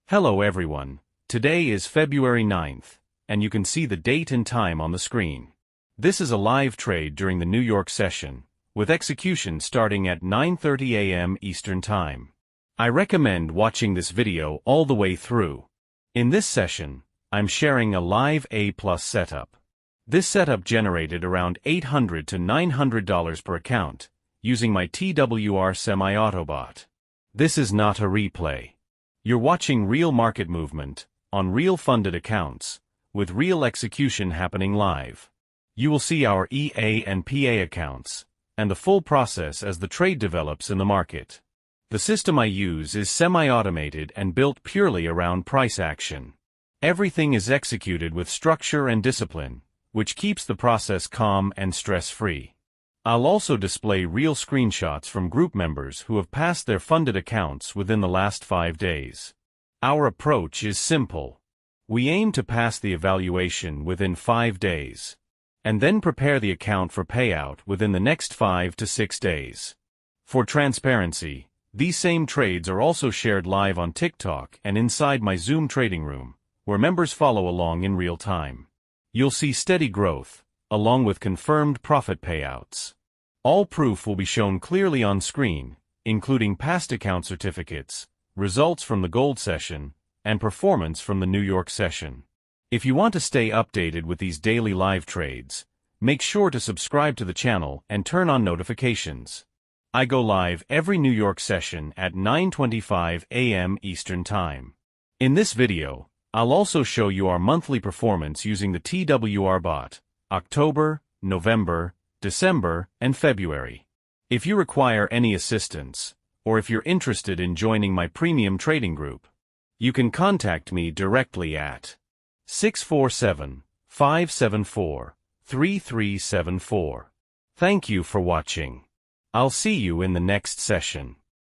Hello everyone, today is February 9th, and you can see the date and time on the screen. This is a live trade during the New York session, with execution starting at 9:30 a.m. Eastern Time. I recommend watching this video all the way through. In this session, I'm sharing a live A+ setup. This setup generated around $800 to $900 per account, using my TWR semi-auto bot. This is not a replay. You're watching real market movement, on real funded accounts, with real execution happening live. You will see our EA and PA accounts, and the full process as the trade develops in the market. The system I use is semi-automated and built purely around price action. Everything is executed with structure and discipline, which keeps the process calm and stress-free. I'll also display real screenshots from group members who have passed their funded accounts within the last 5 days. Our approach is simple. We aim to pass the evaluation within 5 days, and then prepare the account for payout within the next 5 to 6 days. For transparency, these same trades are also shared live on TikTok and inside my Zoom trading room, where members follow along in real time. You'll see steady growth, along with confirmed profit payouts. All proof will be shown clearly on screen, including past account certificates, results from the gold session, and performance from the New York session. If you want to stay updated with these daily live trades, make sure to subscribe to the channel and turn on notifications. I go live every New York session at 9:25 a.m. Eastern Time. In this video, I'll also show you our monthly performance using the TWR bot, October, November, December, and February. If you require any assistance, or if you're interested in joining my premium trading group, you can contact me directly at 647-574-3374. Thank you for watching. I'll see you in the next session.